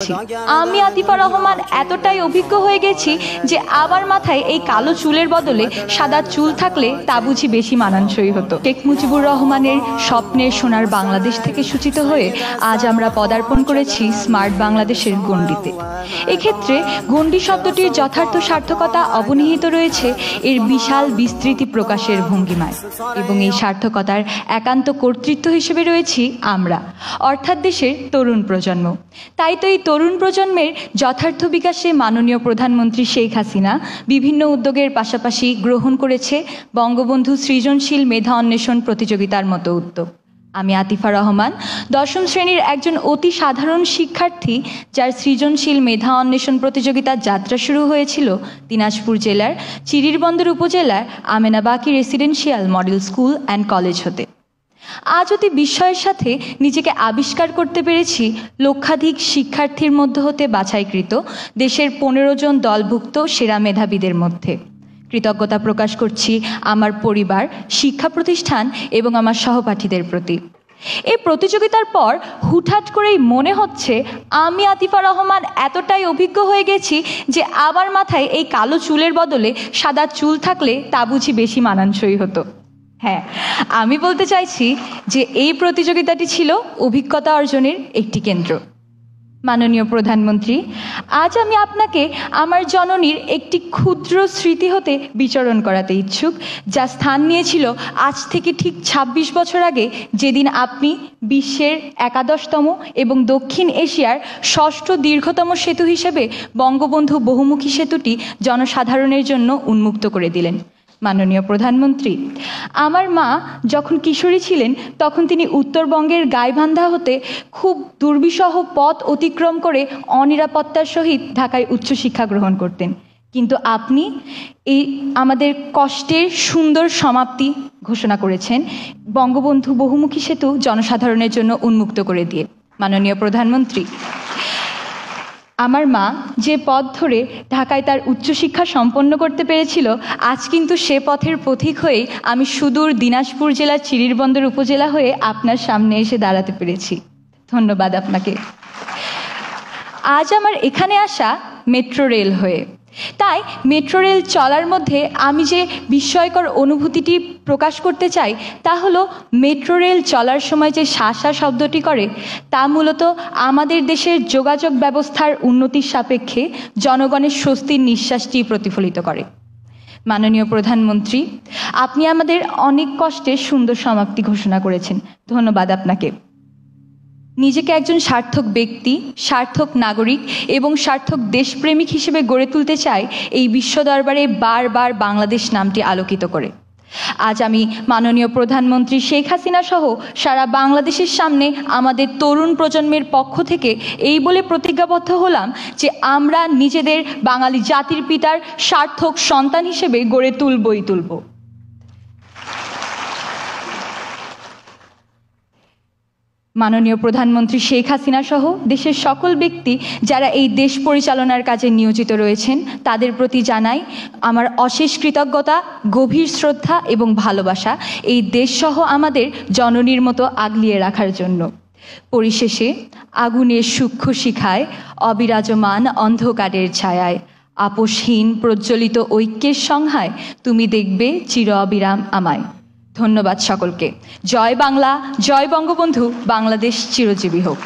আমি আতিফা রহমান এতটাই অভিজ্ঞ হয়ে গেছি যে আমার মাথায় এই কালো চুলের বদলে সাদা চুল থাকলে তা বুঝি বেশি মানানসই হতো। শেখ মুজিবুর রহমানের স্বপ্নের সোনার বাংলাদেশ থেকে সূচিত হয়ে আজ আমরা পদার্পণ করেছি স্মার্ট বাংলাদেশের গণ্ডিতে। এক্ষেত্রে গণ্ডি শব্দটির যথার্থ সার্থকতা অবনিহিত রয়েছে এর বিশাল বিস্তৃতি প্রকাশের ভঙ্গিমায়, এবং এই সার্থকতার একান্ত কর্তৃত্ব হিসেবে রয়েছি আমরা, অর্থাৎ দেশের তরুণ প্রজন্ম। তাই তো এই তরুণ প্রজন্মের যথার্থ বিকাশে মাননীয় প্রধানমন্ত্রী শেখ হাসিনা বিভিন্ন উদ্যোগের পাশাপাশি গ্রহণ করেছে বঙ্গবন্ধু সৃজনশীল মেধা অন্বেষণ প্রতিযোগিতার মতো উদ্যোগ। আমি আতিফা রহমান ১০ম শ্রেণীর একজন অতি সাধারণ শিক্ষার্থী, যার সৃজনশীল মেধা অন্বেষণ প্রতিযোগিতার যাত্রা শুরু হয়েছিল দিনাজপুর জেলার চিরিরবন্দর উপজেলার Amenabaki residential model school and college হতে। আজ অতি বিস্ময়ের সাথে নিজেকে আবিষ্কার করতে পেরেছি লক্ষাধিক শিক্ষার্থীর মধ্য হতে বাছাইকৃত দেশের ১৫ জন দলভুক্ত সেরা মেধাবীদের মধ্যে। কৃতজ্ঞতা প্রকাশ করছি আমার পরিবার, শিক্ষা প্রতিষ্ঠান এবং আমার সহপাঠীদের প্রতি। এই প্রতিযোগিতার পর হুটহাট করেই মনে হচ্ছে আমি আতিফা রহমান এতটাই অভিজ্ঞ হয়ে গেছি যে আমার মাথায় এই কালো চুলের বদলে সাদা চুল থাকলে তা বুঝি বেশি মানানসই হতো। হ্যাঁ, আমি বলতে চাইছি যে এই প্রতিযোগিতাটি ছিল অভিজ্ঞতা অর্জনের একটি কেন্দ্র। মাননীয় প্রধানমন্ত্রী, আজ আমি আপনাকে আমার জননীর একটি ক্ষুদ্র স্মৃতি হতে বিচরণ করাতে ইচ্ছুক, যা স্থান নিয়েছিল আজ থেকে ঠিক ২৬ বছর আগে, যেদিন আপনি বিশ্বের ১১তম এবং দক্ষিণ এশিয়ার ৬ষ্ঠ দীর্ঘতম সেতু হিসেবে বঙ্গবন্ধু বহুমুখী সেতুটি জনসাধারণের জন্য উন্মুক্ত করে দিলেন। মাননীয় প্রধানমন্ত্রী, আমার মা যখন কিশোরী ছিলেন তখন তিনি উত্তরবঙ্গের গাইবান্ধা হতে খুব দুর্বিষহ পথ অতিক্রম করে অনিরাপত্তার সহিত ঢাকায় উচ্চশিক্ষা গ্রহণ করতেন, কিন্তু আপনি এই আমাদের কষ্টের সুন্দর সমাপ্তি ঘোষণা করেছেন বঙ্গবন্ধু বহুমুখী সেতু জনসাধারণের জন্য উন্মুক্ত করে দিয়ে। মাননীয় প্রধানমন্ত্রী, আমার মা যে পথ ধরে ঢাকায় তার উচ্চশিক্ষা সম্পন্ন করতে পেরেছিল, আজ কিন্তু সে পথের পথিক হয়ে আমি সুদূর দিনাজপুর জেলার চিরিরবন্দর উপজেলা হয়ে আপনার সামনে এসে দাঁড়াতে পেরেছি। ধন্যবাদ আপনাকে। আজ আমার এখানে আসা মেট্রো রেল হয়ে। তাই মেট্রো রেল চলার মধ্যে আমি যে বিস্ময়কর অনুভূতিটি প্রকাশ করতে চাই তা হলো, মেট্রো রেল চলার সময় যে শাঁসা শব্দটি করে তা মূলত আমাদের দেশের যোগাযোগ ব্যবস্থার উন্নতির সাপেক্ষে জনগণের স্বস্তির নিঃশ্বাসটি প্রতিফলিত করে। মাননীয় প্রধানমন্ত্রী, আপনি আমাদের অনেক কষ্টের সুন্দর সমাপ্তি ঘোষণা করেছেন। ধন্যবাদ আপনাকে। নিজেকে একজন সার্থক ব্যক্তি, সার্থক নাগরিক এবং সার্থক দেশপ্রেমিক হিসেবে গড়ে তুলতে চাই এই বিশ্ব দরবারে বারবার বাংলাদেশ নামটি আলোকিত করে। আজ আমি মাননীয় প্রধানমন্ত্রী শেখ হাসিনা সহ সারা বাংলাদেশের সামনে আমাদের তরুণ প্রজন্মের পক্ষ থেকে এই বলে প্রতিজ্ঞাবদ্ধ হলাম যে আমরা নিজেদের বাঙালি জাতির পিতার সার্থক সন্তান হিসেবে গড়ে তুলব। মাননীয় প্রধানমন্ত্রী শেখ হাসিনা সহ দেশের সকল ব্যক্তি যারা এই দেশ পরিচালনার কাজে নিয়োজিত রয়েছেন তাদের প্রতি জানাই আমার অশেষ কৃতজ্ঞতা, গভীর শ্রদ্ধা এবং ভালোবাসা এই দেশসহ আমাদের জননীর মতো আগলিয়ে রাখার জন্য। পরিশেষে আগুনের সূক্ষ্ম শিখায়, অবিরাজমান অন্ধকারের ছায়ায়, আপোষহীন প্রজ্বলিত ঐক্যের সংহায় তুমি দেখবে চির অবিরাম আমায়। ধন্যবাদ সকলকে। জয় বাংলা, জয় বঙ্গবন্ধু, বাংলাদেশ চিরজীবী হোক।